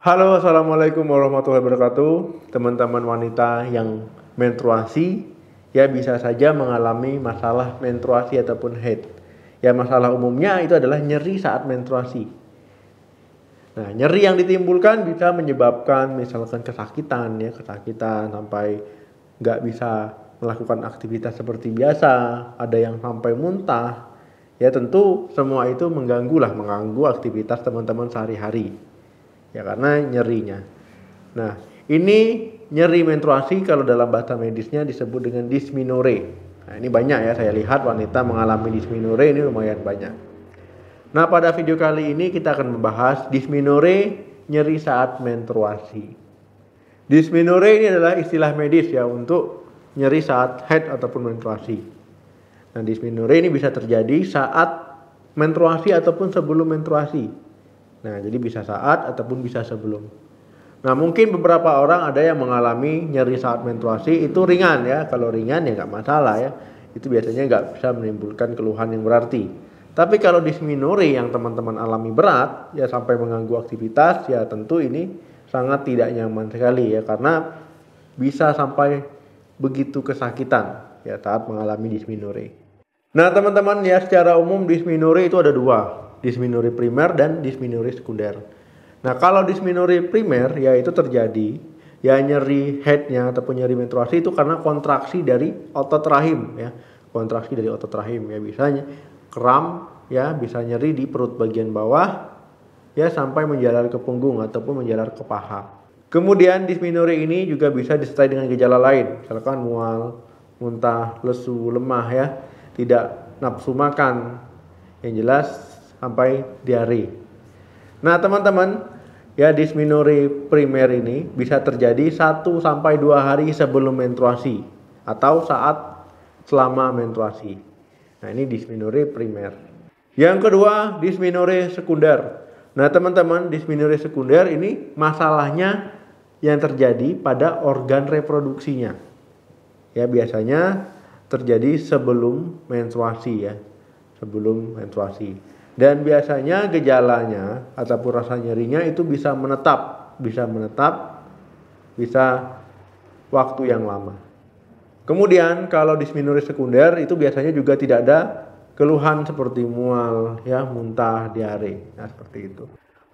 Halo, assalamualaikum warahmatullahi wabarakatuh. Teman-teman wanita yang menstruasi, ya bisa saja mengalami masalah menstruasi ataupun haid. Ya masalah umumnya itu adalah nyeri saat menstruasi. Nah, nyeri yang ditimbulkan bisa menyebabkan misalkan kesakitan sampai nggak bisa melakukan aktivitas seperti biasa, ada yang sampai muntah. Ya tentu semua itu mengganggu aktivitas teman-teman sehari-hari. Ya karena nyerinya. Nah, ini nyeri menstruasi kalau dalam bahasa medisnya disebut dengan dysmenorrhea. Nah, ini banyak ya, saya lihat wanita mengalami dysmenorrhea ini lumayan banyak. Nah, pada video kali ini kita akan membahas dysmenorrhea, nyeri saat menstruasi. Dysmenorrhea ini adalah istilah medis ya untuk nyeri saat haid ataupun menstruasi. Nah, dysmenorrhea ini bisa terjadi saat menstruasi ataupun sebelum menstruasi. Nah, jadi bisa saat ataupun bisa sebelum. Nah, mungkin beberapa orang ada yang mengalami nyeri saat menstruasi itu ringan ya. Kalau ringan ya nggak masalah ya. Itu biasanya nggak bisa menimbulkan keluhan yang berarti. Tapi kalau dysmenorrhea yang teman-teman alami berat ya sampai mengganggu aktivitas ya tentu ini sangat tidak nyaman sekali ya karena bisa sampai begitu kesakitan ya saat mengalami dysmenorrhea. Nah, teman-teman ya secara umum dysmenorrhea itu ada dua, dysmenorrhea primer dan dysmenorrhea sekunder. Nah, kalau dysmenorrhea primer ya itu terjadi ya nyeri headnya ataupun nyeri menstruasi itu karena kontraksi dari otot rahim ya. Kontraksi dari otot rahim ya biasanya kram ya, bisa nyeri di perut bagian bawah ya sampai menjalar ke punggung ataupun menjalar ke paha. Kemudian dysmenorrhea ini juga bisa disertai dengan gejala lain, misalkan mual, muntah, lesu, lemah ya, tidak nafsu makan, yang jelas sampai diare. Nah, teman-teman, ya dysmenorrhea primer ini bisa terjadi 1 sampai 2 hari sebelum menstruasi atau saat selama menstruasi. Nah, ini dysmenorrhea primer. Yang kedua, dysmenorrhea sekunder. Nah, teman-teman, dysmenorrhea sekunder ini masalahnya yang terjadi pada organ reproduksinya. Ya, biasanya terjadi sebelum menstruasi ya. Sebelum menstruasi. Dan biasanya gejalanya ataupun rasa nyerinya itu bisa menetap, bisa waktu yang lama. Kemudian kalau dysmenorrhea sekunder itu biasanya juga tidak ada keluhan seperti mual, ya, muntah, diare. Nah, seperti itu.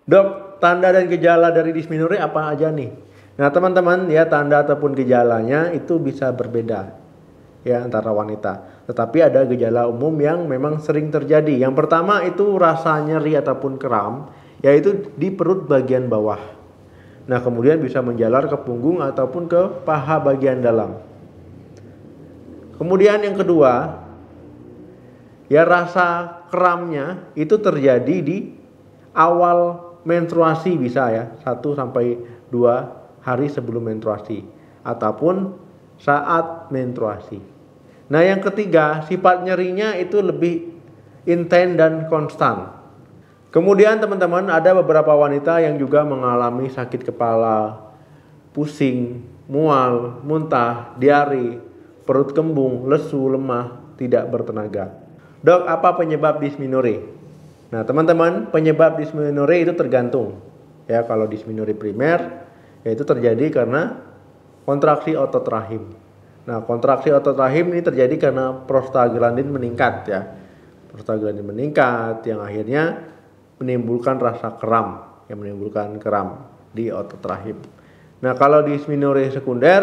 Dok, tanda dan gejala dari dysmenorrhea apa aja nih? Nah, teman-teman, ya tanda ataupun gejalanya itu bisa berbeda ya antara wanita. Tetapi ada gejala umum yang memang sering terjadi. Yang pertama itu rasa nyeri ataupun kram, yaitu di perut bagian bawah. Nah, kemudian bisa menjalar ke punggung ataupun ke paha bagian dalam. Kemudian yang kedua, ya rasa kramnya itu terjadi di awal menstruasi bisa ya, 1 sampai 2 hari sebelum menstruasi ataupun saat menstruasi. Nah, yang ketiga, sifat nyerinya itu lebih intens dan konstan. Kemudian teman-teman ada beberapa wanita yang juga mengalami sakit kepala, pusing, mual, muntah, diare, perut kembung, lesu, lemah, tidak bertenaga. Dok, apa penyebab dysmenorrhea? Nah, teman-teman, penyebab dysmenorrhea itu tergantung. Ya, kalau dysmenorrhea primer, yaitu terjadi karena kontraksi otot rahim. Nah, kontraksi otot rahim ini terjadi karena prostaglandin meningkat ya. Prostaglandin meningkat yang akhirnya menimbulkan rasa kram, di otot rahim. Nah, kalau dysmenorrhea sekunder,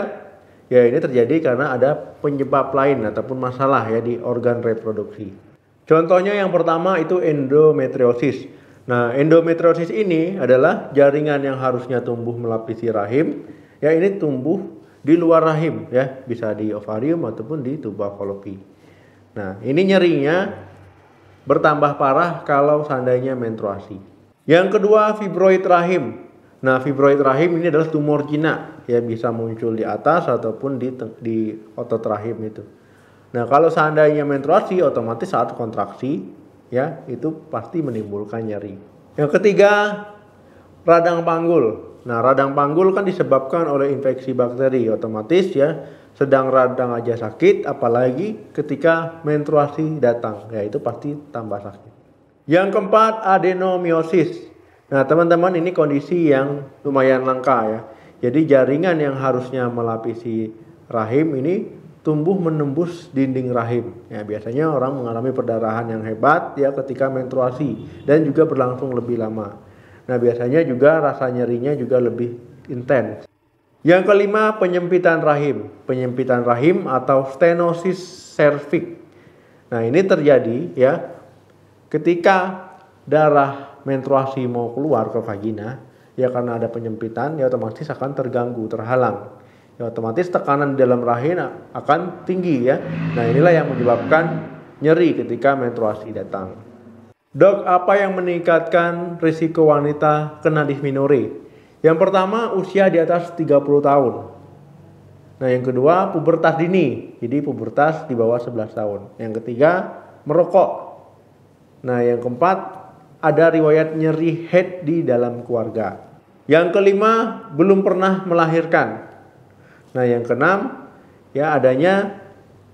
ya ini terjadi karena ada penyebab lain ataupun masalah ya di organ reproduksi. Contohnya yang pertama itu endometriosis. Nah, endometriosis ini adalah jaringan yang harusnya tumbuh melapisi rahim, ya ini tumbuh di luar rahim ya, bisa di ovarium ataupun di tuba falopi. Nah, ini nyerinya bertambah parah kalau seandainya menstruasi. Yang kedua, fibroid rahim. Nah, fibroid rahim ini adalah tumor jinak ya, bisa muncul di atas ataupun di otot rahim itu. Nah, kalau seandainya menstruasi otomatis saat kontraksi ya itu pasti menimbulkan nyeri. Yang ketiga, radang panggul. Nah, radang panggul kan disebabkan oleh infeksi bakteri, otomatis ya sedang radang aja sakit, apalagi ketika menstruasi datang, ya itu pasti tambah sakit. Yang keempat, adenomiosis. Nah, teman-teman, ini kondisi yang lumayan langka ya. Jadi jaringan yang harusnya melapisi rahim ini tumbuh menembus dinding rahim. Ya, biasanya orang mengalami perdarahan yang hebat ya ketika menstruasi dan juga berlangsung lebih lama. Nah, biasanya juga rasa nyerinya juga lebih intens. Yang kelima, penyempitan rahim. Penyempitan rahim atau stenosis cervix. Nah, ini terjadi ya ketika darah menstruasi mau keluar ke vagina, ya karena ada penyempitan, ya otomatis akan terganggu, terhalang. Ya otomatis tekanan di dalam rahim akan tinggi ya. Nah, inilah yang menyebabkan nyeri ketika menstruasi datang. Dok, apa yang meningkatkan risiko wanita kena dysmenorrhea? Yang pertama, usia di atas 30 tahun. Nah, yang kedua, pubertas dini. Jadi pubertas di bawah 11 tahun. Yang ketiga, merokok. Nah, yang keempat, ada riwayat nyeri head di dalam keluarga. Yang kelima, belum pernah melahirkan. Nah, yang keenam, ya adanya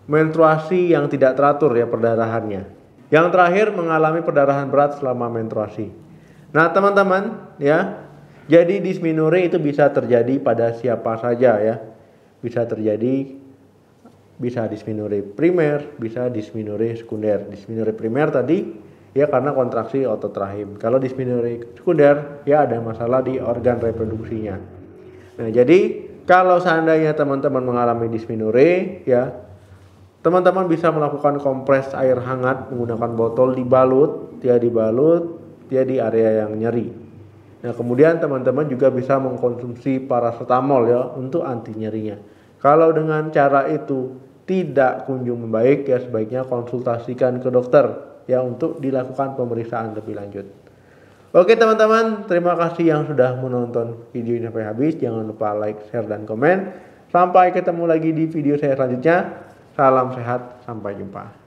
menstruasi yang tidak teratur ya perdarahannya. Yang terakhir, mengalami perdarahan berat selama menstruasi. Nah, teman-teman, ya, jadi dysmenorrhea itu bisa terjadi pada siapa saja ya. Bisa terjadi, bisa dysmenorrhea primer, bisa dysmenorrhea sekunder. Dysmenorrhea primer tadi ya karena kontraksi otot rahim. Kalau dysmenorrhea sekunder ya ada masalah di organ reproduksinya. Nah, jadi kalau seandainya teman-teman mengalami dysmenorrhea ya, teman-teman bisa melakukan kompres air hangat menggunakan botol, dibalut di area yang nyeri. Nah, kemudian teman-teman juga bisa mengkonsumsi paracetamol ya untuk anti nyerinya. Kalau dengan cara itu tidak kunjung membaik ya sebaiknya konsultasikan ke dokter ya untuk dilakukan pemeriksaan lebih lanjut. Oke teman-teman, terima kasih yang sudah menonton video ini sampai habis. Jangan lupa like, share, dan komen. Sampai ketemu lagi di video saya selanjutnya. Salam sehat, sampai jumpa.